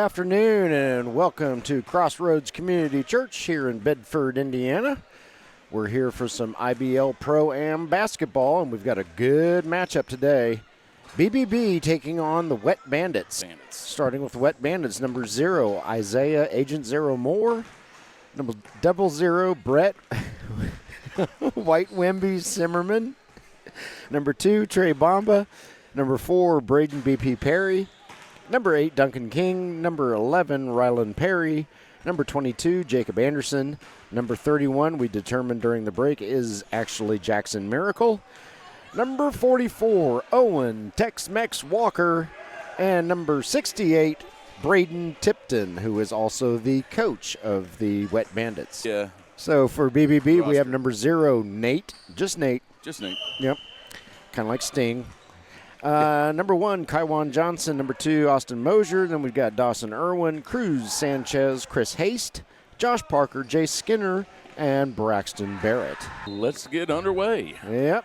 afternoon and welcome to Crossroads Community Church here in Bedford, Indiana. We're here for some IBL ProAm basketball, and we've got a good matchup today. BBB taking on the Wet Bandits. Starting with the Wet Bandits, number 0, Isaiah Agent Zero Moore. Number 00, Brett White Wemby Zimmerman. Number 2, Trey Bomba. Number 4, Braden BP Perry. Number 8, Duncan King. Number 11, Rylan Perry. Number 22, Jacob Anderson. Number 31, we determined during the break, is actually Jackson Miracle. Number 44, Owen Tex-Mex Walker. And number 68, Braden Tipton, who is also the coach of the Wet Bandits. Yeah. So for BBB, we have number 0, Nate. Just Nate. Just Nate. Yep. Kind of like Sting. Number 1, Kaiwan Johnson. Number 2, Austin Mosier. Then we've got Dawson Irwin, Cruz Sanchez, Chris Haste, Josh Parker, Jay Skinner, and Braxton Barrett. Let's get underway. Yep.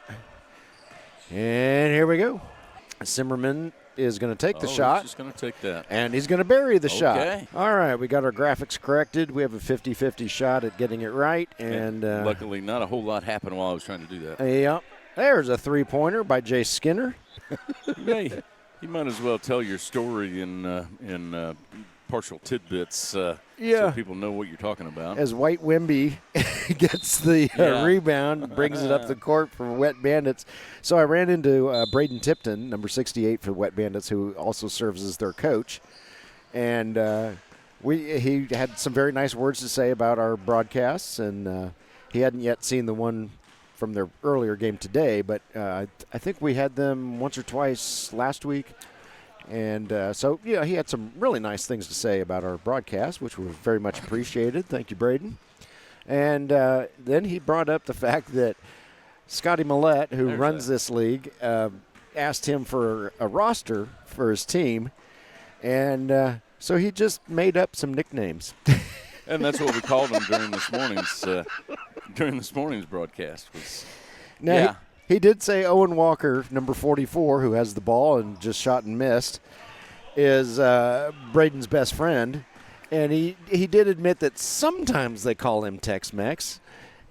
And here we go. Zimmerman is going to take the shot. He's just going to take that. And he's going to bury the shot. Okay. All right, we got our graphics corrected. We have a 50-50 shot at getting it right. And luckily, not a whole lot happened while I was trying to do that. Yep. There's a three-pointer by Jay Skinner. You might as well tell your story in partial tidbits so people know what you're talking about. As White Wemby gets the rebound, brings it up the court for Wet Bandits. So I ran into Braden Tipton, number 68 for Wet Bandits, who also serves as their coach. And he had some very nice words to say about our broadcasts, and he hadn't yet seen the one from their earlier game today, but I think we had them once or twice last week. And so, he had some really nice things to say about our broadcast, which were very much appreciated. Thank you, Braden. And then he brought up the fact that Scotty Millette, who runs this league, asked him for a roster for his team. And so he just made up some nicknames. And that's what we called him during this morning's broadcast. He did say Owen Walker, number 44, who has the ball and just shot and missed, is Braden's best friend. And he did admit that sometimes they call him Tex-Mex,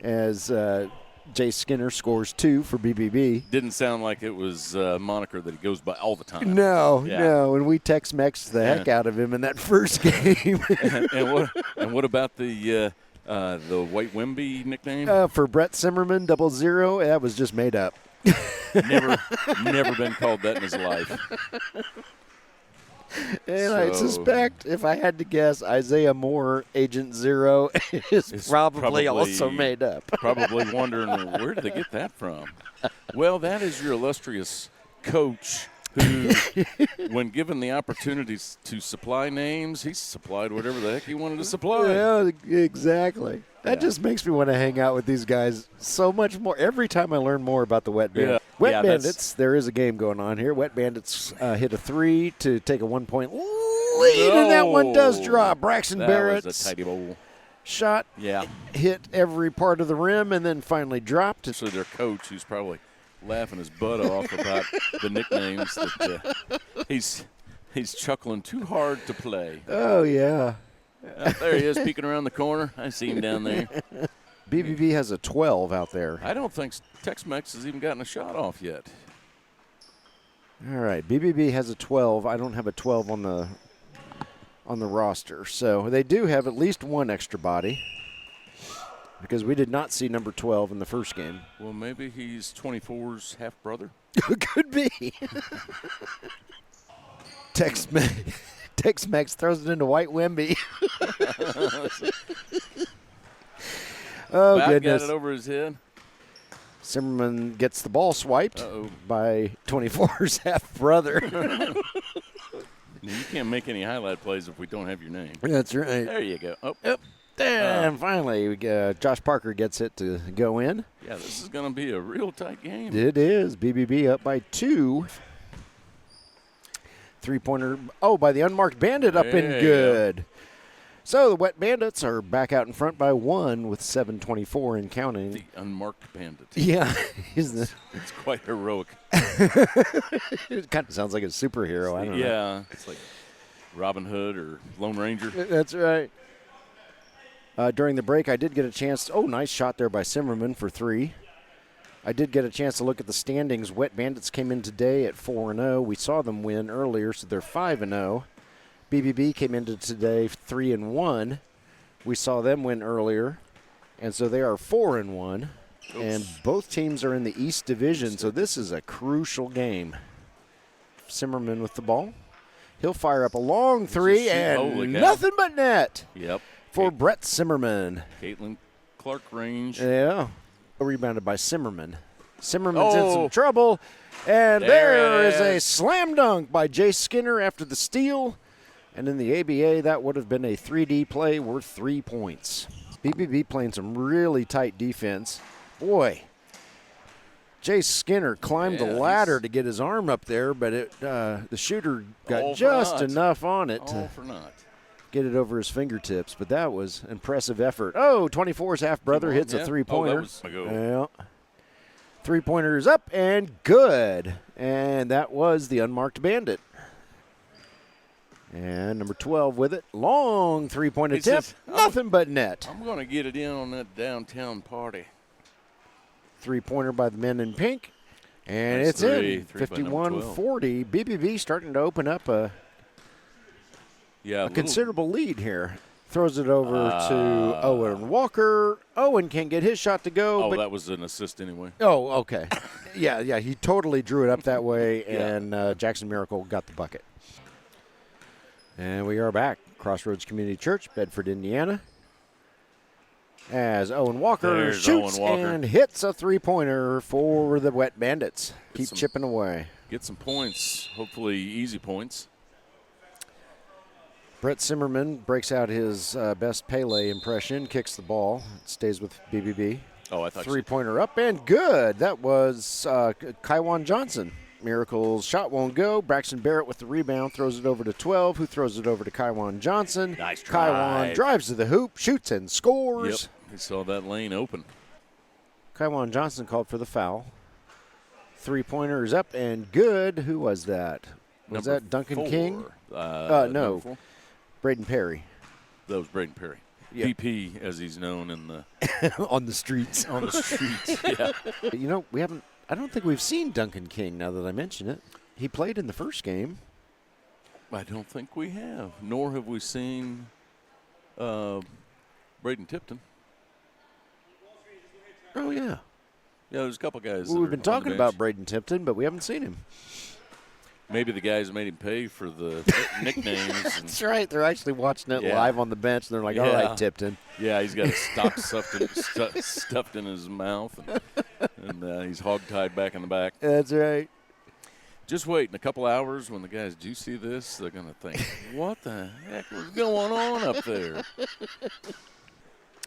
as Jay Skinner scores 2 for BBB. Didn't sound like it was a moniker that he goes by all the time. No. And we Tex-Mex the heck out of him in that first game. and what about the White Wemby nickname? For Brett Zimmerman, 00, that was just made up. Never been called that in his life. And I suspect, if I had to guess, Isaiah Moore, Agent Zero, is probably also made up. Probably wondering, where did they get that from? Well, that is your illustrious coach who, when given the opportunities to supply names, he supplied whatever the heck he wanted to supply. Yeah, exactly. That just makes me want to hang out with these guys so much more. Every time I learn more about the Wet Bandits. Wet Bandits, there is a game going on here. Wet Bandits hit a 3 to take a 1-point lead, and that one does drop. Braxton Barrett's was a tidy bowl shot hit every part of the rim and then finally dropped. Actually, their coach, who's probably laughing his butt off about the nicknames, that he's chuckling too hard to play. Oh, yeah. There he is, peeking around the corner. I see him down there. BBB has a 12 out there. I don't think Tex-Mex has even gotten a shot off yet. All right, BBB has a 12. I don't have a 12 on the roster. So they do have at least one extra body, because we did not see number 12 in the first game. Well, maybe he's 24's half-brother. Could be. Tex-Mex throws it into White Wemby. Oh, goodness. Got it over his head. Zimmerman gets the ball swiped by 24's half-brother. You can't make any highlight plays if we don't have your name. That's right. There you go. And finally, Josh Parker gets it to go in. Yeah, this is going to be a real tight game. It is. BBB up by 2. Three-pointer, by the unmarked Bandit up and good. So the Wet Bandits are back out in front by 1 with 7:24 and counting. The unmarked Bandit. Yeah. It's quite heroic. It kind of sounds like a superhero. I don't know. Yeah. It's like Robin Hood or Lone Ranger. That's right. During the break, I did get a chance. Oh, nice shot there by Simmerman for 3. I did get a chance to look at the standings. Wet Bandits came in today at 4-0. We saw them win earlier, so they're 5-0. BBB came into today 3-1. We saw them win earlier, and so they are 4-1. And both teams are in the East Division, so this is a crucial game. Simmerman with the ball. He'll fire up a long 3 and nothing but net. Yep. For Brett Simmerman. Caitlin Clark range. Yeah. Rebounded by Simmerman. Simmerman's in some trouble. And there is a slam dunk by Jay Skinner after the steal. And in the ABA, that would have been a 3D play worth 3 points. BBB playing some really tight defense. Boy, Jay Skinner climbed the ladder to get his arm up there, but the shooter got just enough on it to get it over his fingertips. But that was impressive effort. Oh, 24's half-brother hits a three-pointer. Yeah. Three-pointer is up and good. And that was the unmarked Bandit. And number 12 with it. Long three-point attempt. Nothing but net. I'm going to get it in on that downtown party. Three-pointer by the men in pink. And it's in. 51-40. BBB starting to open up a considerable lead here. Throws it over to Owen Walker. Owen can't get his shot to go. Oh, that was an assist anyway. Oh, okay. yeah, he totally drew it up that way, and Jackson Miracle got the bucket. And we are back. Crossroads Community Church, Bedford, Indiana. As Owen Walker shoots and hits a three-pointer for the Wet Bandits. Keep chipping away. Get some points, hopefully easy points. Brett Simmerman breaks out his best Pele impression, kicks the ball. It stays with BBB. Oh, I thought three-pointer up and good. That was Kaiwan Johnson. Miracle's shot won't go. Braxton Barrett with the rebound, throws it over to 12, who throws it over to Kaiwan Johnson. Nice drive. Kaiwan drives to the hoop, shoots and scores. Yep, he saw that lane open. Kaiwan Johnson called for the foul. Three-pointer is up and good. Who was that? Was that Duncan King? No, Braden Perry. That was Braden Perry. Yeah. BP, as he's known in the on the streets. On the streets, yeah. You know, I don't think we've seen Duncan King now that I mention it. He played in the first game. I don't think we have, nor have we seen Braden Tipton. Oh, yeah. Yeah, there's a couple guys. Well, we've been talking about Braden Tipton, but we haven't seen him. Maybe the guys made him pay for the nicknames. That's right. They're actually watching it live on the bench, and they're like, all right, Tipton. Yeah, he's got a stock stuffed in his mouth, and he's hog-tied back in the back. That's right. Just wait. In a couple hours, when the guys do see this, they're going to think, what the heck was going on up there?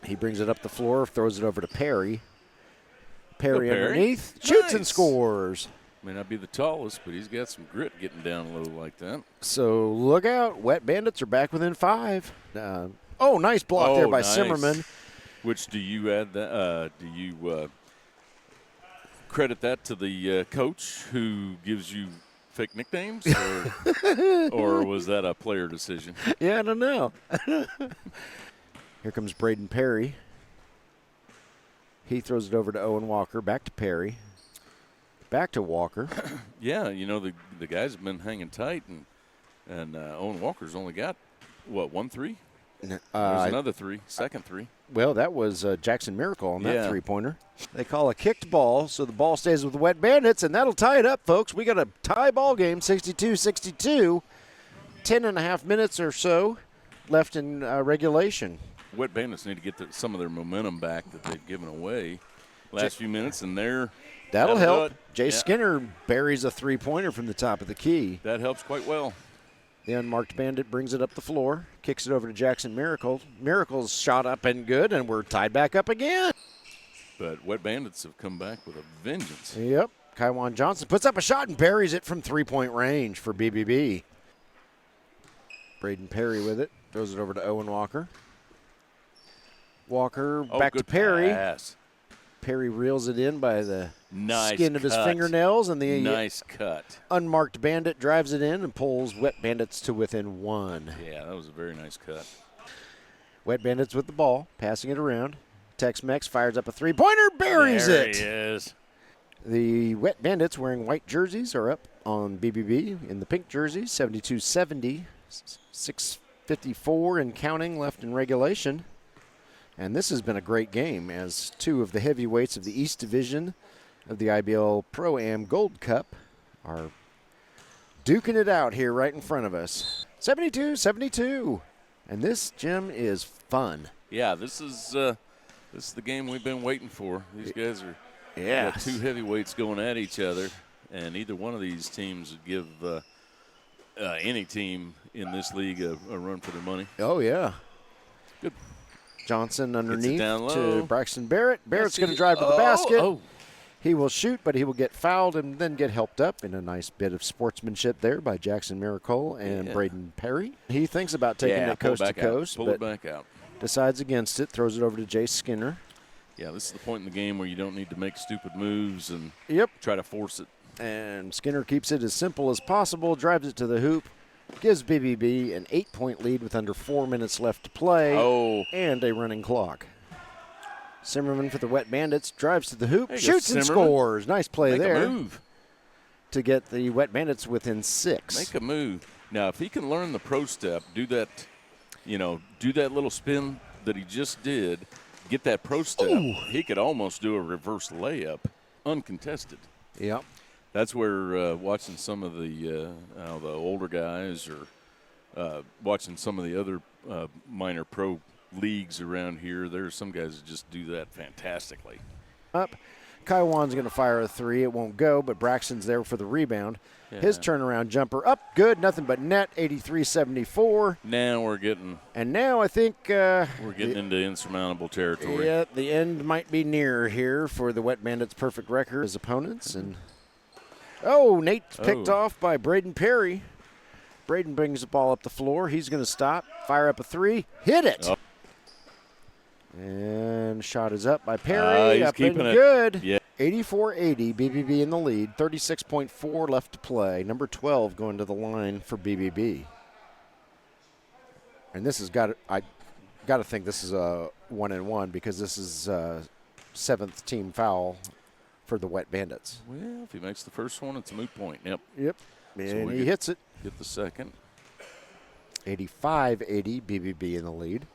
He brings it up the floor, throws it over to Perry. Perry underneath, shoots and scores. May not be the tallest, but he's got some grit getting down low like that. So look out. Wet Bandits are back within 5. Nice block there by Simmerman. Which do you add that? Do you credit that to the coach who gives you fake nicknames, or was that a player decision? Yeah, I don't know. Here comes Braden Perry. He throws it over to Owen Walker. Back to Perry. Back to Walker. Yeah, you know, the guys have been hanging tight, and Owen Walker's only got, 1 3? There's another 3, second 3. Well, that was Jackson Miracle on that three-pointer. They call a kicked ball, so the ball stays with the Wet Bandits, and that'll tie it up, folks. We got a tie ball game, 62-62. 10.5 minutes or so left in regulation. Wet Bandits need to get some of their momentum back that they've given away last few minutes, and that'll help. Jay Skinner buries a three-pointer from the top of the key. That helps quite well. The unmarked Bandit brings it up the floor, kicks it over to Jackson Miracle. Miracle's shot up and good, and we're tied back up again. But Wet Bandits have come back with a vengeance. Yep. Kaiwan Johnson puts up a shot and buries it from three-point range for BBB. Braden Perry with it. Throws it over to Owen Walker. Walker back to Perry. Pass. Perry reels it in by the Nice skin of his cut. fingernails, and the Nice cut. unmarked Bandit drives it in and pulls Wet Bandits to within 1. Yeah, that was a very nice cut. Wet Bandits with the ball, passing it around. Tex-Mex fires up a three-pointer, buries there it. He is. The Wet Bandits wearing white jerseys are up on BBB in the pink jerseys, 72-70, 6:54 and counting left in regulation. And this has been a great game as two of the heavyweights of the East Division of the IBL ProAm Gold Cup are duking it out here right in front of us. 72-72. And this, Jim, is fun. Yeah, this is the game we've been waiting for. These guys are got two heavyweights going at each other, and either one of these teams would give any team in this league a run for their money. Oh, yeah. Good. Johnson underneath down to low. Braxton Barrett. Barrett's going to drive to the basket. Oh. He will shoot, but he will get fouled and then get helped up in a nice bit of sportsmanship there by Jackson Miracle and Braden Perry. He thinks about taking it coast to coast, Pull it back out. Decides against it, throws it over to Jay Skinner. Yeah, this is the point in the game where you don't need to make stupid moves and try to force it. And Skinner keeps it as simple as possible, drives it to the hoop, gives BBB an 8-point lead with under 4 minutes left to play and a running clock. Zimmerman for the Wet Bandits drives to the hoop, shoots and scores. Nice play there. Make a move. To get the Wet Bandits within 6. Make a move. Now, if he can learn the pro step, do that little spin that he just did, get that pro step, he could almost do a reverse layup, uncontested. Yep. That's where watching some of the older guys or watching some of the other minor pro leagues around here, there's some guys that just do that fantastically. Up. Kaiwan's going to fire a three. It won't go, but Braxton's there for the rebound. Yeah. His turnaround jumper up, good, nothing but net, 83-74. Now we're getting. And now I think we're getting into insurmountable territory. Yeah, the end might be near here for the Wet Bandits' perfect record as opponents. And Nate's picked off by Braden Perry. Braden brings the ball up the floor. He's going to stop, fire up a three, hit it. And shot is up by Perry. He's up keeping and it good. Yeah. 84-80, BBB in the lead. 36.4 left to play. Number 12 going to the line for BBB. And this has got I got to think this is a 1-and-1 because this is seventh team foul for the Wet Bandits. Well, if he makes the first one, it's a moot point. Yep. And he hits it. Get the second. 85-80, BBB in the lead.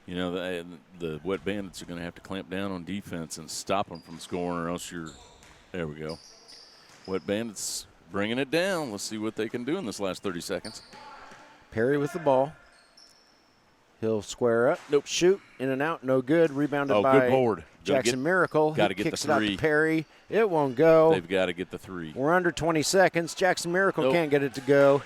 You know, the Wet Bandits are going to have to clamp down on defense and stop them from scoring, or else you're – there we go. Wet Bandits bringing it down. Let's see what they can do in this last 30 seconds. Perry with the ball. He'll square up. Nope. Shoot. In and out. No good. Rebounded by good board. Jackson Miracle. Got to get kicks the three. It out to Perry. It won't go. They've got to get the three. We're under 20 seconds. Jackson Miracle can't get it to go.